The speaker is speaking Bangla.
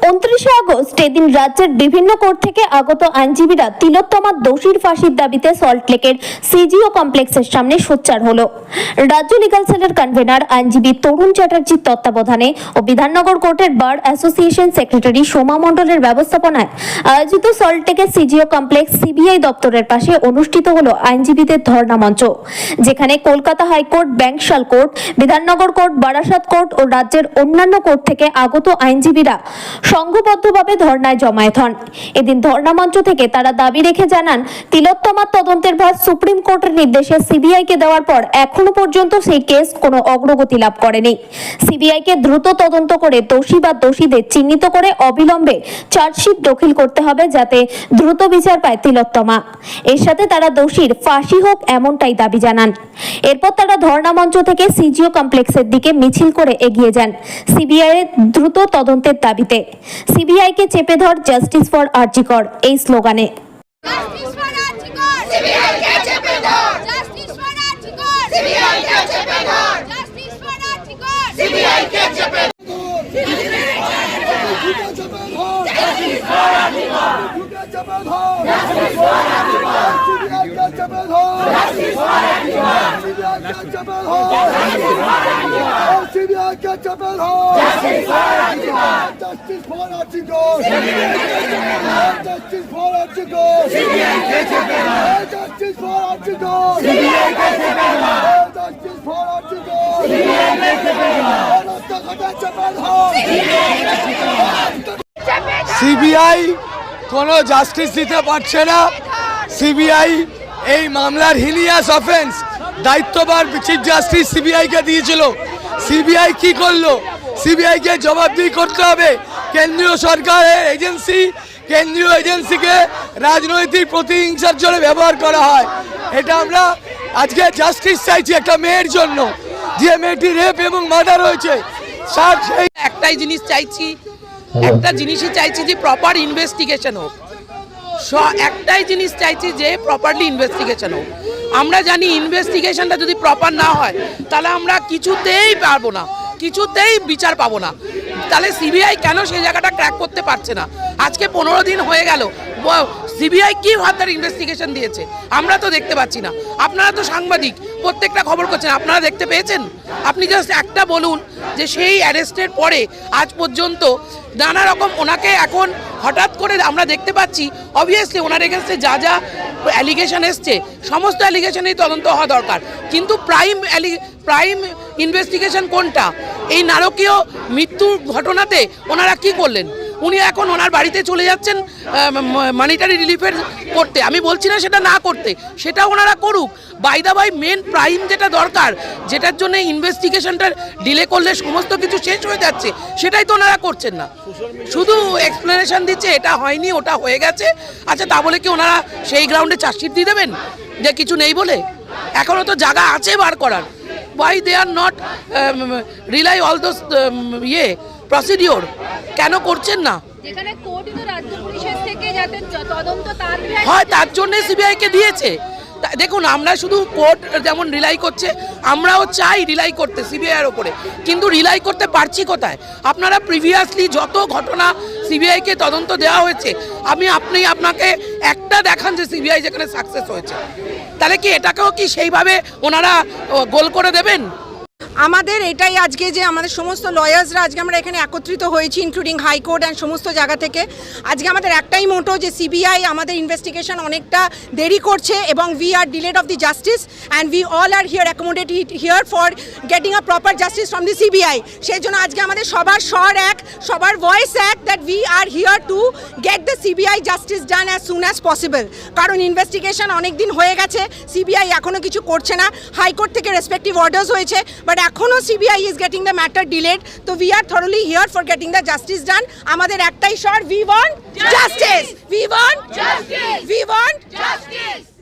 29 আগস্ট এদিন রাজ্যের বিভিন্ন কোর্ট থেকে আগত আইনজীবীরা তিলোত্তমার দোষীর ফাঁসির দাবিতে সল্টলেকের সিজিও কমপ্লেক্সের সামনে সোচ্চার হলো। রাজ্য লিগাল সেলের কনভেনার আইনজীবী তরুণ চ্যাটার্জির তত্ত্বাবধানে ও বিধাননগর কোর্টের বার অ্যাসোসিয়েশন সেক্রেটারি সোমা মণ্ডলের ব্যবস্থাপনায় আয়োজিত সল্টলেকের সিজিও কমপ্লেক্স সিবিআই দপ্তরের পাশে অনুষ্ঠিত হলো আইনজীবীদের ধর্ণা মঞ্চ, যেখানে Kolkata high court, Bankshall court, Bidhannagar court, Barasat court ও রাজ্যের অন্যান্য কোর্ট থেকে আগত আইনজীবীরা সংঘবদ্ধভাবে ধর্নায় জমায়েত হন। এদিন ধর্ণা মঞ্চ থেকে তারা দাবি রেখে জানান, তিলোত্তমার তদন্তের ভার সুপ্রিম কোর্টের নির্দেশে সিবিআইকে দেওয়ার পর এখনো পর্যন্ত সেই কেস কোনো অগ্রগতি লাভ করেনি। সিবিআইকে দ্রুত তদন্ত করে দোষী বা দোষীদের চিহ্নিত করে অবিলম্বে চার্জশিট দাখিল করতে হবে, যাতে দ্রুত বিচার পায় তিলোত্তমা। এর সাথে তারা দোষীর ফাঁসি হোক এমনটাই দাবি জানান। এরপর তারা ধর্ণা মঞ্চ থেকে সিজিও কমপ্লেক্সের দিকে মিছিল করে এগিয়ে যান সিবিআই এর দ্রুত তদন্তের দাবিতে। সিবিআইকে চেপে ধর, জাস্টিস ফর আরজিকর এই স্লোগানে। সিবিআই কোনো জাস্টিস দিতে পারছে না। সিবিআই এই মামলার হিনিয়াস অফেন্স দায়িত্বভার চিফ জাস্টিস সিবিআইকে দিয়েছিল। সিবিআই কি করলো? সিবিআইকে জবাবদিহি করতে হবে। কেন্দ্রীয় সরকারের এজেন্সি, কেন্দ্রীয় এজেন্সিকে রাজনৈতিক প্রতিহিংসার জন্য ব্যবহার করা হয়। এটা আমরা আজকে জাস্টিস চাইছি একটা মেয়ের জন্য, যে মেয়েটি রেপ এবং মার্ডার হয়েছে। স্যার, সেই একটাই জিনিস চাইছি, একটা জিনিসই চাইছি যে প্রপার ইনভেস্টিগেশন হোক। একটাই জিনিস চাইছি যে প্রপারলি ইনভেস্টিগেশন হোক। আমরা জানি ইনভেস্টিগেশনটা যদি প্রপার না হয় তাহলে আমরা কিছুতেই পারবো না, কিছুতেই বিচার পাবো না। তাহলে সিবিআই কেন সেই জায়গাটা ক্র্যাক করতে পারছে না? আজকে 15 দিন হয়ে গেল, সিবিআই কি ফার্দার ইনভেস্টিগেশন দিয়েছে আমরা তো দেখতে পাচ্ছি না। আপনারা তো সাংবাদিক, প্রত্যেকটা খবর করছেন, আপনারা দেখতে পেয়েছেন? আপনি জাস্ট একটা বলুন যে সেই অ্যারেস্টের পরে আজ পর্যন্ত নানা রকম ওনাকে এখন হঠাৎ করে আমরা দেখতে পাচ্ছি, অবভিয়াসলি ওনার এগেনস্টে যা যা অ্যালিগেশন এসছে সমস্ত অ্যালিগেশনেই তদন্ত হওয়া দরকার, কিন্তু প্রাইম ইনভেস্টিগেশন কোনটা? এই নারকীয় মৃত্যুর ঘটনাতে ওনারা কি করলেন? উনি এখন ওনার বাড়িতে চলে যাচ্ছেন মানিটারি রিলিফের করতে। আমি বলছি না সেটা না করতে, সেটা ওনারা করুক। By the by main prime যেটা দরকার, যেটার জন্য ইনভেস্টিগেশনটা ডিলে করলে সমস্ত কিছু শেষ হয়ে যাচ্ছে, সেটাই তো ওনারা করছেন না। শুধু এক্সপ্লেনেশন দিচ্ছে এটা হয়নি, ওটা হয়ে গেছে। আচ্ছা, তা বলে কি ওনারা সেই গ্রাউন্ডে চার্জশিট দিয়ে দেবেন যে কিছু নেই বলে? এখনও তো জায়গা আছে বার করার। why they are not rely all those procedure কেন করছেন না? যেখানে কোর্টই তো রাজ্য পুলিশের থেকে যাতে তদন্ত তাড়াতাড়ি হয় তার জন্য সিবিআইকে দিয়েছে। দেখুন, আমরা শুধু কোর্ট যেমন রিলাই করছে, আমরাও চাই রিলাই করতে সিবিআইয়ের ওপরে, কিন্তু রিলাই করতে পারছি কোথায়? আপনারা প্রিভিয়াসলি যত ঘটনা সিবিআইকে তদন্ত দেওয়া হয়েছে, আপনি আপনাকে একটা দেখান যে সিবিআই যেখানে সাকসেস হয়েছে। তাহলে কি এটাকেও কি সেইভাবে ওনারা গোল করে দেবেন? আমাদের এটাই আজকে যে আমাদের সমস্ত লয়ার্সরা আজকে আমরা এখানে একত্রিত হয়েছি, ইনক্লুডিং হাইকোর্ট অ্যান্ড সমস্ত জায়গা থেকে। আজকে আমাদের একটাই মোটো যে সিবিআই আমাদের ইনভেস্টিগেশন অনেকটা দেরি করছে এবং we are delayed of the justice and we all R here accommodated here for getting a proper justice from the CBI. সেই জন্য আজকে আমাদের সবার স্বর এক, সবার ভয়েস এক, that we are here to get the CBI justice done as soon as possible. কারণ ইনভেস্টিগেশন অনেক দিন হয়ে গেছে, সিবিআই এখনও কিছু করছে না। হাইকোর্ট থেকে রেসপেক্টিভ অর্ডার্স হয়েছে, বাট এখনও CBI is getting the matter delayed. তো we are thoroughly here for getting the justice done. আমাদের একটাই স্বর, we want justice, we want justice, we want justice.